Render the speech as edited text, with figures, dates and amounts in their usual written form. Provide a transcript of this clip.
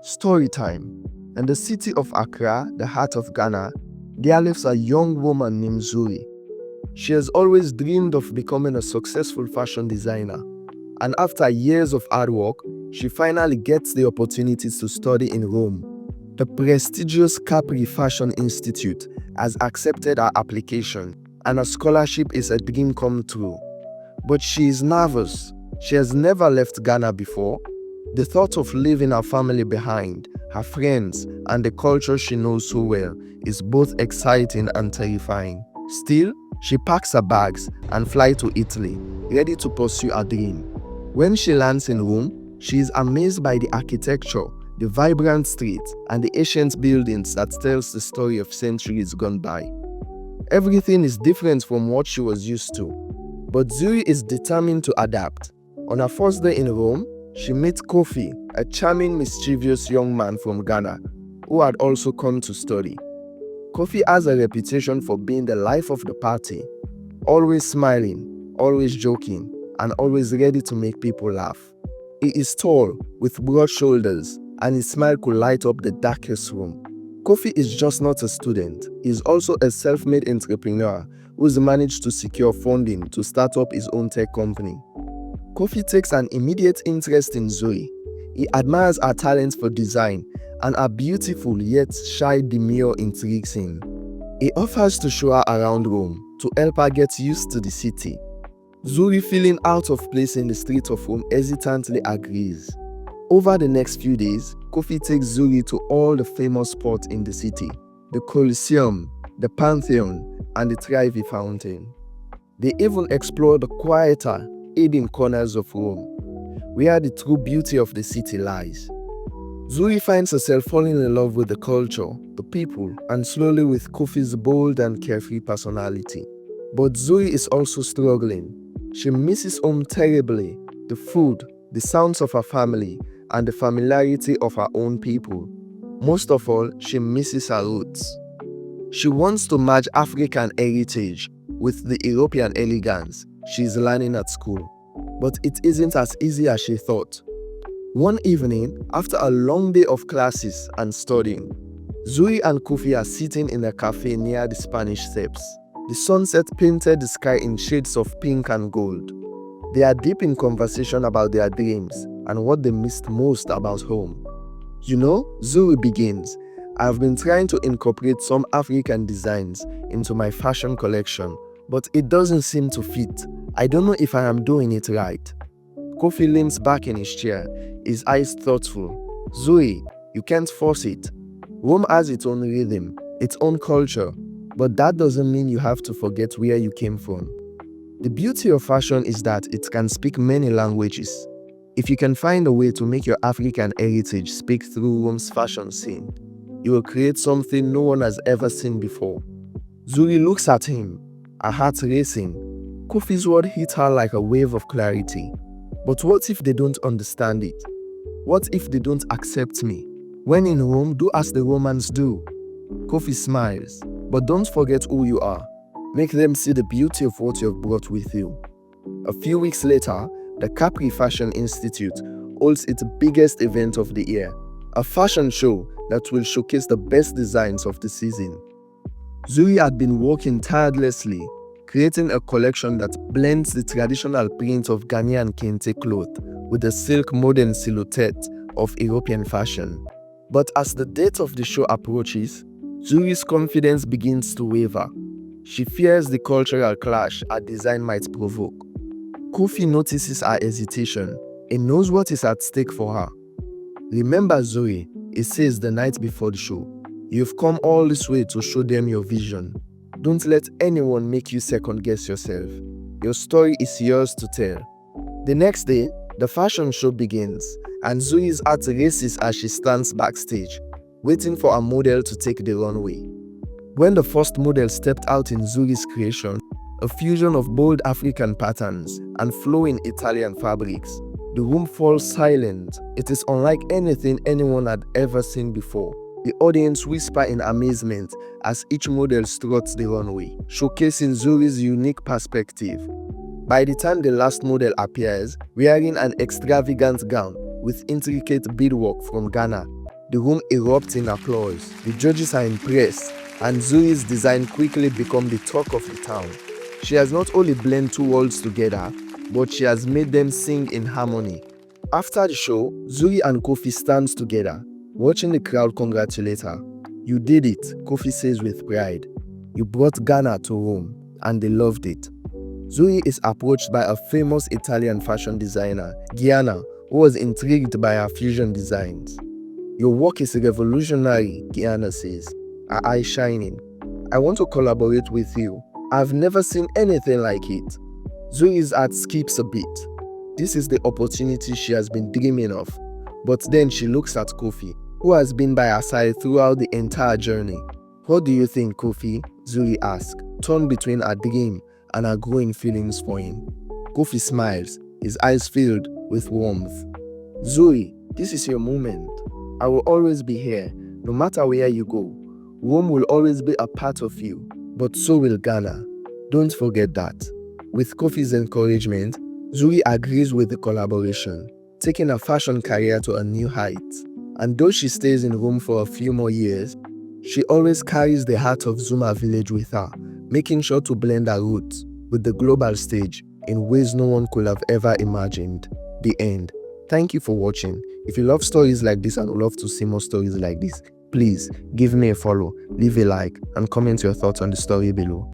Story time. In the city of Accra, the heart of Ghana, there lives a young woman named Zuri. She has always dreamed of becoming a successful fashion designer. And after years of hard work, she finally gets the opportunity to study in Rome. The prestigious Capri Fashion Institute has accepted her application, and a scholarship is a dream come true. But she is nervous. She has never left Ghana before. The thought of leaving her family behind, her friends, and the culture she knows so well is both exciting and terrifying. Still, she packs her bags and flies to Italy, ready to pursue her dream. When she lands in Rome, she is amazed by the architecture, the vibrant streets, and the ancient buildings that tells the story of centuries gone by. Everything is different from what she was used to, but Zuri is determined to adapt. On her first day in Rome, she meets Kofi, a charming, mischievous young man from Ghana, who had also come to study. Kofi has a reputation for being the life of the party, always smiling, always joking, and always ready to make people laugh. He is tall, with broad shoulders, and his smile could light up the darkest room. Kofi is just not a student, he is also a self-made entrepreneur who's managed to secure funding to start up his own tech company. Kofi takes an immediate interest in Zuri. He admires her talent for design, and her beautiful yet shy demeanor intrigues him. He offers to show her around Rome to help her get used to the city. Zuri, feeling out of place in the streets of Rome, hesitantly agrees. Over the next few days, Kofi takes Zuri to all the famous spots in the city: the Colosseum, the Pantheon, and the Trevi Fountain. They even explore the quieter, hidden corners of Rome, where the true beauty of the city lies. Zuri finds herself falling in love with the culture, the people, and slowly with Kofi's bold and carefree personality. But Zuri is also struggling. She misses home terribly, the food, the sounds of her family, and the familiarity of her own people. Most of all, she misses her roots. She wants to merge African heritage with the European elegance she is learning at school, but it isn't as easy as she thought. One evening, after a long day of classes and studying, Zuri and Kofi are sitting in a cafe near the Spanish Steps. The sunset painted the sky in shades of pink and gold. They are deep in conversation about their dreams and what they missed most about home. You know, Zuri begins, "I've been trying to incorporate some African designs into my fashion collection, but it doesn't seem to fit. I don't know if I am doing it right." Kofi leans back in his chair, his eyes thoughtful. "Zuri, you can't force it. Rome has its own rhythm, its own culture, but that doesn't mean you have to forget where you came from. The beauty of fashion is that it can speak many languages. If you can find a way to make your African heritage speak through Rome's fashion scene, you will create something no one has ever seen before." Zuri looks at him, her heart racing. Kofi's word hit her like a wave of clarity. "But what if they don't understand it? What if they don't accept me? When in Rome, do as the Romans do." Kofi smiles. "But don't forget who you are. Make them see the beauty of what you have brought with you." A few weeks later, the Capri Fashion Institute holds its biggest event of the year, a fashion show that will showcase the best designs of the season. Zuri had been working tirelessly, creating a collection that blends the traditional print of Ghanaian kente cloth with the silk modern silhouette of European fashion. But as the date of the show approaches, Zuri's confidence begins to waver. She fears the cultural clash her design might provoke. Kofi notices her hesitation. He knows what is at stake for her. "Remember, Zuri," he says the night before the show, "you've come all this way to show them your vision. Don't let anyone make you second-guess yourself. Your story is yours to tell." The next day, the fashion show begins, and Zuri's heart races as she stands backstage, waiting for a model to take the runway. When the first model stepped out in Zuri's creation, a fusion of bold African patterns and flowing Italian fabrics, the room falls silent. It is unlike anything anyone had ever seen before. The audience whisper in amazement as each model struts the runway, showcasing Zuri's unique perspective. By the time the last model appears, wearing an extravagant gown with intricate beadwork from Ghana, The room erupts in applause. The judges are impressed, and Zuri's design quickly becomes the talk of the town. She has not only blended two worlds together, but she has made them sing in harmony. After the show, Zuri and Kofi stand together, watching the crowd congratulate her. "You did it," Kofi says with pride. "You brought Ghana to Rome," and they loved it. Zuri is approached by a famous Italian fashion designer, Gianna, who was intrigued by her fusion designs. "Your work is revolutionary," Gianna says, her eyes shining. "I want to collaborate with you. I've never seen anything like it." Zuri's heart skips a beat. This is the opportunity she has been dreaming of. But then she looks at Kofi, who has been by her side throughout the entire journey. "What do you think, Kofi?" Zuri asks, torn between her dream and her growing feelings for him. Kofi smiles, his eyes filled with warmth. "Zuri, this is your moment. I will always be here, no matter where you go. Rome will always be a part of you, but so will Ghana. Don't forget that." With Kofi's encouragement, Zuri agrees with the collaboration, taking her fashion career to a new height. And though she stays in Rome for a few more years, she always carries the heart of Zuma village with her, making sure to blend her roots with the global stage in ways no one could have ever imagined. The end. Thank you for watching. If you love stories like this and would love to see more stories like this, please give me a follow, leave a like, and comment your thoughts on the story below.